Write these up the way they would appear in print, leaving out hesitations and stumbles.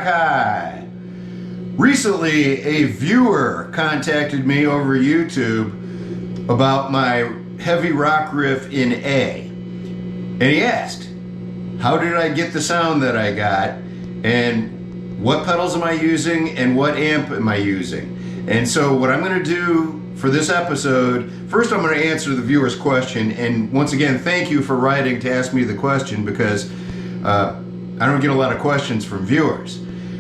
Hi. Recently, a viewer contacted me over YouTube about my heavy rock riff in A. And he asked, how did I get the sound that I got? And what pedals am I using? And what amp am I using? And so what I'm going to do for this episode, first I'm going to answer the viewer's question. And once again, thank you for writing to ask me the question, because I don't get a lot of questions from viewers.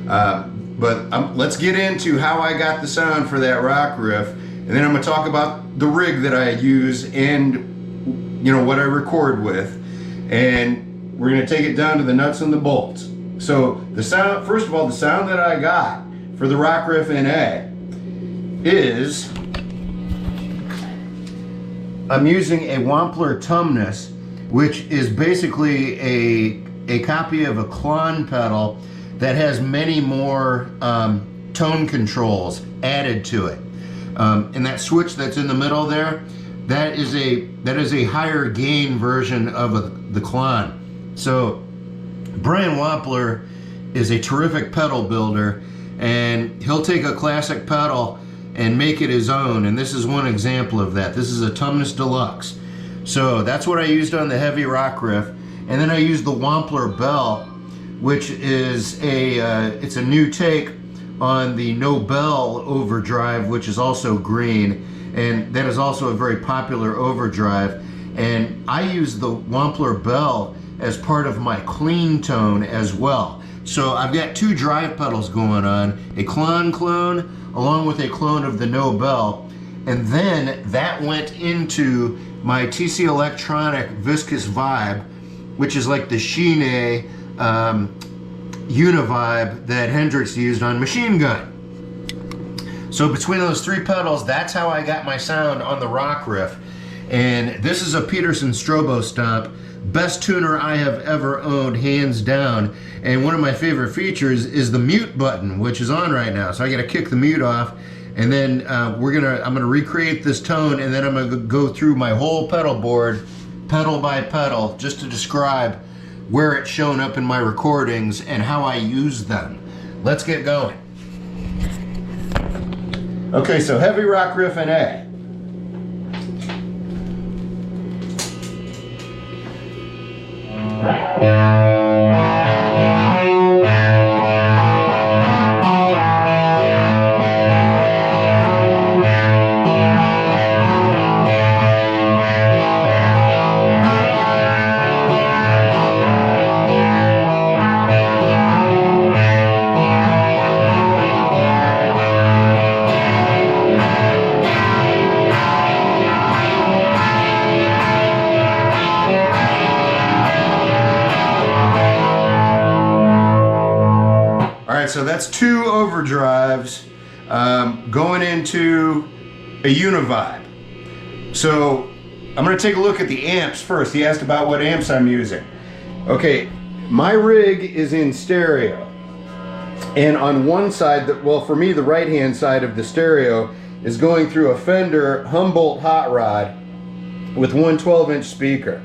But let's get into how I got the sound for that rock riff, and then I'm going to talk about the rig that I use and what I record with, and we're going to take it down to the nuts and the bolts. So the sound, first of all, the sound that I got for the rock riff in A is, I'm using a Wampler Tumnus, which is basically a copy of a Klon pedal that has many more tone controls added to it. And that switch that's in the middle there, that is a higher gain version of the Klon. So Brian Wampler is a terrific pedal builder, and he'll take a classic pedal and make it his own, and this is one example of that. This is a Tumnus Deluxe. So that's what I used on the heavy rock riff, and then I used the Wampler Bell, which is it's a new take on the Nobel overdrive, which is also green, and that is also a very popular overdrive. And I use the Wampler Bell as part of my clean tone as well. So I've got two drive pedals going on, a Klon clone along with a clone of the Nobel, and then that went into my TC Electronic Viscous Vibe, which is like the Shine Univibe that Hendrix used on Machine Gun. So between those three pedals, that's how I got my sound on the rock riff. And this is a Peterson Strobo Stomp, best tuner I have ever owned, hands down. And one of my favorite features is the mute button, which is on right now. So I gotta kick the mute off, and then I'm gonna recreate this tone, and then I'm gonna go through my whole pedal board, pedal by pedal, just to describe where it's shown up in my recordings and how I use them. Let's get going. Okay, so heavy rock riff in A. So that's two overdrives going into a Univibe. So I'm going to take a look at the amps first. He asked about what amps I'm using. Okay, my rig is in stereo, and on one side, well, for me, the right hand side of the stereo is going through a Fender Humboldt Hot Rod with one 12-inch speaker.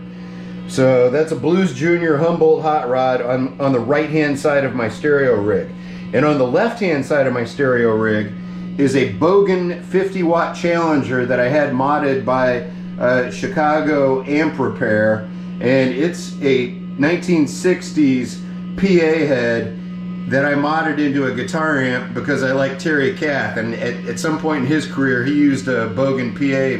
So that's a Blues Junior Humboldt Hot Rod on the right hand side of my stereo rig. And on the left-hand side of my stereo rig is a Bogen 50-watt Challenger that I had modded by Chicago Amp Repair, and it's a 1960s PA head that I modded into a guitar amp because I like Terry Kath, and at some point in his career he used a Bogen PA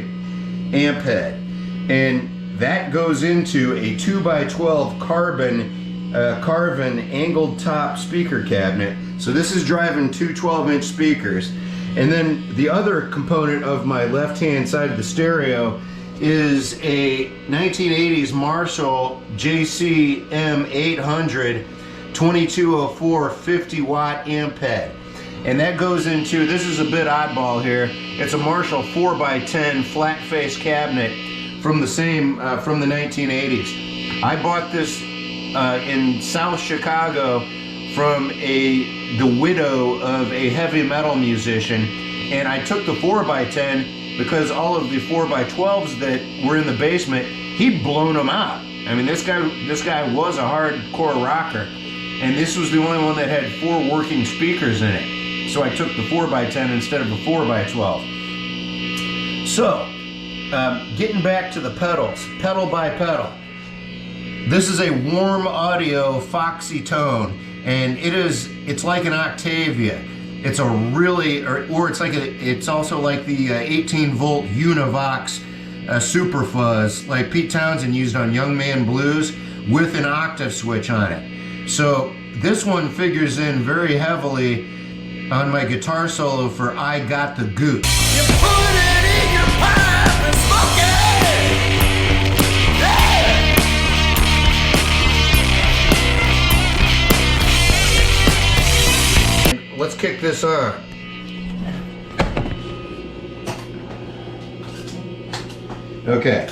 amp head, and that goes into a 2x12 Carvin angled top speaker cabinet. So this is driving two 12-inch speakers. And then the other component of my left-hand side of the stereo is a 1980s Marshall JC M800 2204 50-watt amp head. And that goes into, this is a bit oddball here, it's a Marshall 4x10 flat face cabinet from the same, from the 1980s. I bought this in South Chicago from the widow of a heavy metal musician, and I took the 4x10 because all of the 4x12s that were in the basement, he'd blown them out. I mean, this guy was a hardcore rocker, and this was the only one that had 4 working speakers in it. So I took the 4x10 instead of a 4x12. So, getting back to the pedals, pedal by pedal. This is a Warm Audio Foxy Tone, and it's like an Octavia. It's a really, or it's also like the 18-volt Univox Super Fuzz, like Pete Townsend used on Young Man Blues, with an octave switch on it. So this one figures in very heavily on my guitar solo for I Got the Goot. You put it in your pipe and smoke it. Yeah. Let's kick this on. Okay.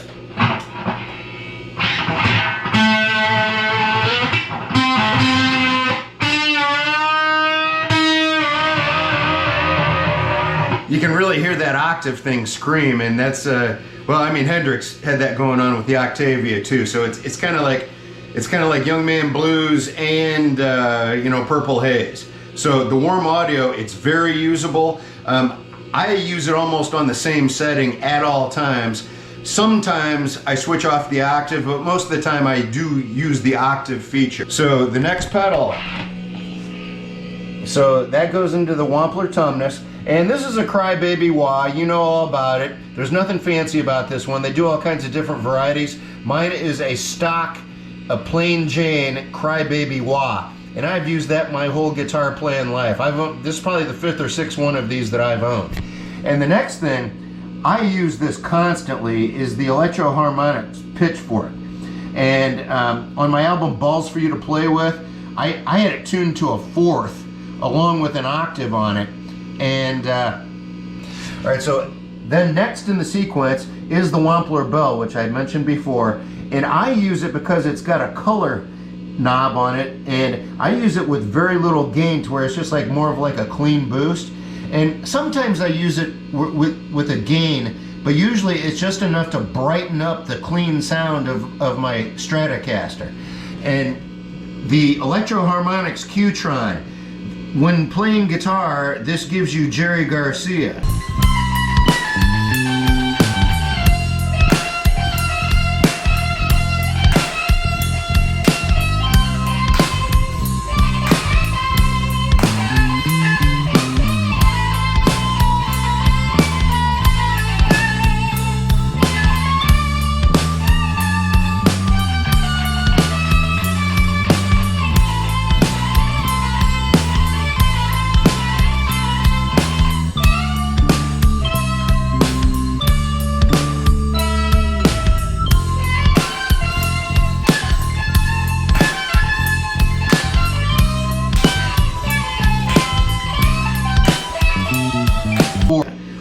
You can really hear that octave thing scream, and that's well, I mean, Hendrix had that going on with the Octavia too. So it's kind of like Young Man Blues and you know, Purple Haze. So the Warm Audio, it's very usable. I use it almost on the same setting at all times. Sometimes I switch off the octave, but most of the time I do use the octave feature. So the next pedal, so that goes into the Wampler Tumnus. And this is a Crybaby Wah, you know all about it. There's nothing fancy about this one. They do all kinds of different varieties. Mine is a stock, a plain Jane Crybaby Wah. And I've used that my whole guitar playing life. This is probably the 5th or 6th one of these that I've owned. And the next thing, I use this constantly, is the Electro Harmonics Pitchfork. And on my album Balls for You to Play With, I had it tuned to a 4th along with an octave on it. And all right, so then next in the sequence is the Wampler Bell, which I mentioned before, and I use it because it's got a color knob on it, and I use it with very little gain to where it's just like more of like a clean boost. And sometimes I use it with a gain, but usually it's just enough to brighten up the clean sound of my Stratocaster. And the Electro Harmonics Qtron, when playing guitar, this gives you Jerry Garcia.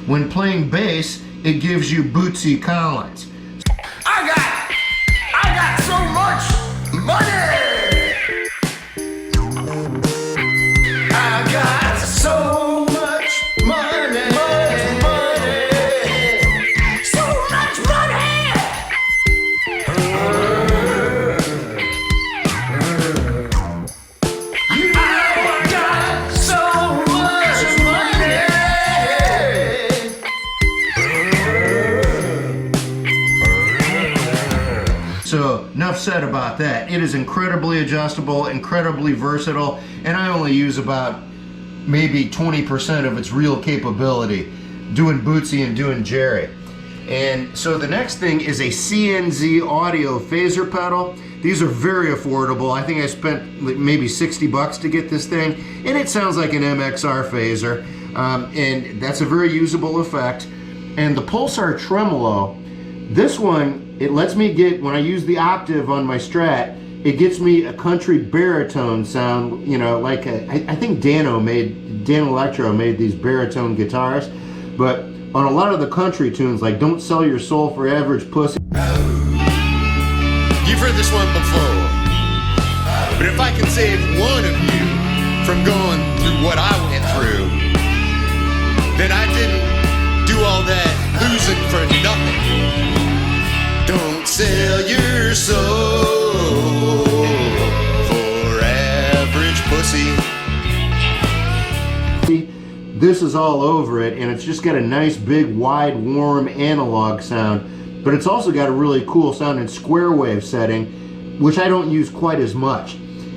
When playing bass, it gives you Bootsy Collins. I got so much money. I got so much money. So much money. I got so much money. So enough said about that. It is incredibly adjustable, incredibly versatile, and I only use about maybe 20% of its real capability, doing Bootsy and doing Jerry. And so the next thing is a CNZ Audio phaser pedal. These are very affordable. I think I spent maybe 60 bucks to get this thing, and it sounds like an MXR phaser, and that's a very usable effect. And the Pulsar Tremolo, this one, it lets me get, when I use the octave on my Strat, it gets me a country baritone sound, you know, like I think Dan Electro made these baritone guitars, but on a lot of the country tunes, like Don't Sell Your Soul for Average Pussy. You've heard this one before, but if I can save one of you from going through what I went through, then I didn't do all that losing for nothing. Don't sell your soul for average this is all over it, and it's just got a nice big wide warm analog sound, but it's also got a really cool sounding square wave setting, which I don't use quite as much.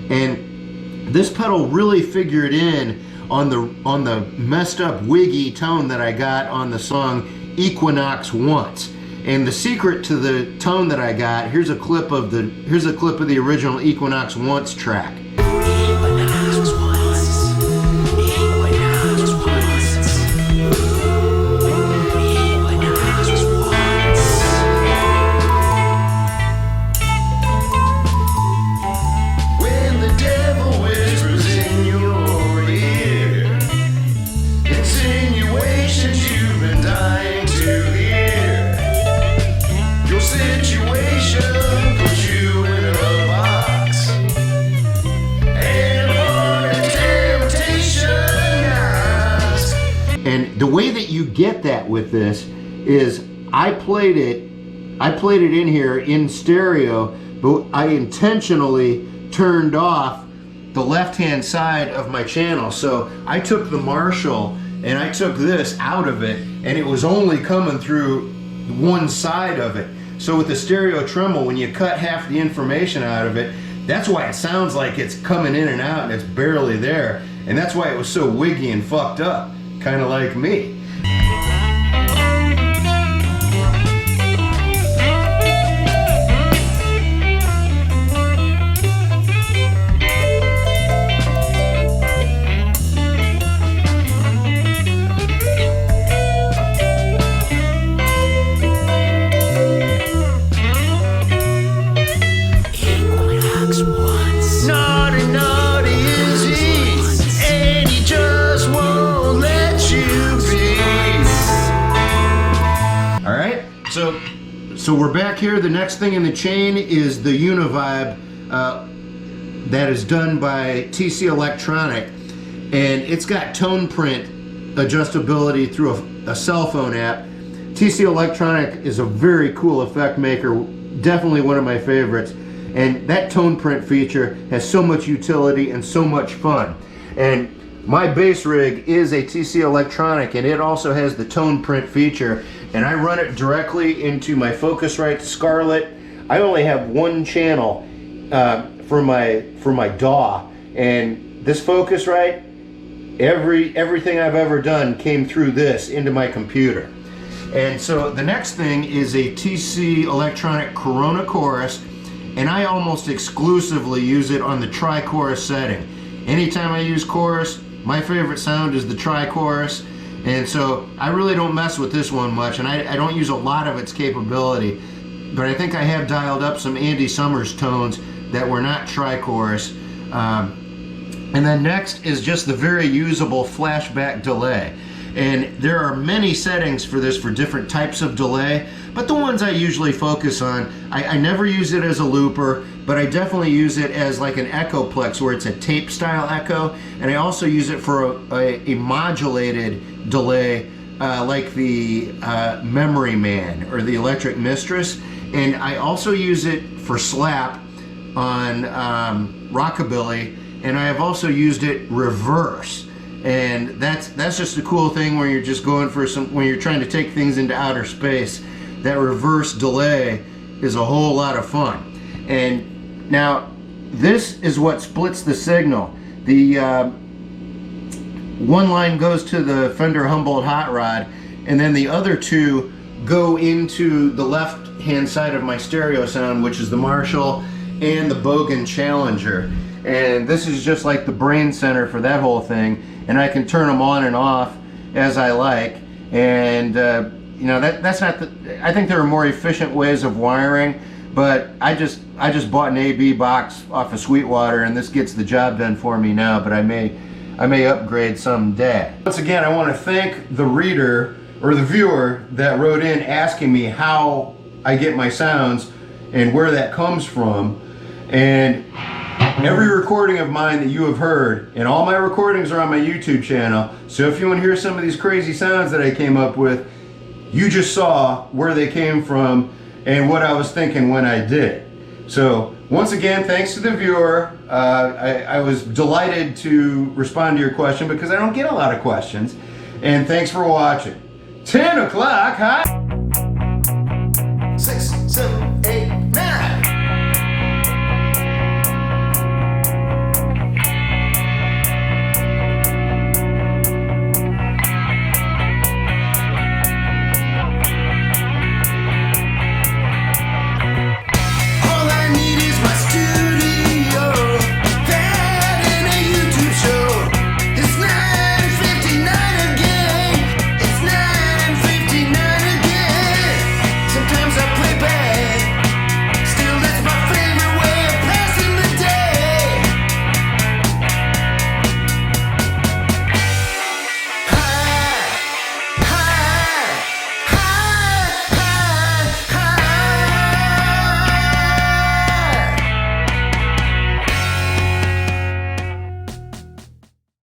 And this pedal really figured in on the messed up wiggy tone that I got on the song Equinox Once. And the secret to the tone that I got, here's a clip of the original Equinox Once track. And the way that you get that with this is I played it in here in stereo, but I intentionally turned off the left-hand side of my channel. So I took the Marshall and I took this out of it, and it was only coming through one side of it. So with the stereo Tremble, when you cut half the information out of it, that's why it sounds like it's coming in and out and it's barely there. And that's why it was so wiggy and fucked up, kind of like me. So we're back here. The next thing in the chain is the Univibe that is done by TC Electronic, and it's got tone print adjustability through a cell phone app. TC Electronic is a very cool effect maker, definitely one of my favorites, and that tone print feature has so much utility and so much fun. And my bass rig is a TC Electronic, and it also has the tone print feature, and I run it directly into my Focusrite Scarlett. I only have one channel for my DAW, and this Focusrite, everything I've ever done came through this into my computer. And so the next thing is a TC Electronic Corona Chorus, and I almost exclusively use it on the tri-chorus setting. Anytime I use chorus, my favorite sound is the tri-chorus, and so I really don't mess with this one much, and I don't use a lot of its capability, but I think I have dialed up some Andy Summers tones that were not tri-chorus. And then next is just the very usable flashback delay. And there are many settings for this for different types of delay, but the ones I usually focus on, I never use it as a looper, but I definitely use it as like an Echoplex where it's a tape style echo, and I also use it for a modulated delay like the Memory Man or the Electric Mistress, and I also use it for slap on Rockabilly, and I have also used it reverse. And that's just a cool thing where you're just going for when you're trying to take things into outer space. That reverse delay is a whole lot of fun. And now this is what splits the signal. The one line goes to the Fender Humboldt Hot Rod, and then the other two go into the left hand side of my stereo sound, which is the Marshall and the Bogan Challenger. And this is just like the brain center for that whole thing, and I can turn them on and off as I like. And you know, that's not I think there are more efficient ways of wiring, but I just bought an AB box off of Sweetwater, and this gets the job done for me now, but I may upgrade someday. Once again, I want to thank the reader or the viewer that wrote in asking me how I get my sounds and where that comes from. And every recording of mine that you have heard, and all my recordings are on my YouTube channel, so if you want to hear some of these crazy sounds that I came up with, you just saw where they came from and what I was thinking when I did it. So once again, thanks to the viewer. I was delighted to respond to your question because I don't get a lot of questions. And thanks for watching. 10 o'clock, huh? 6, 7, 8.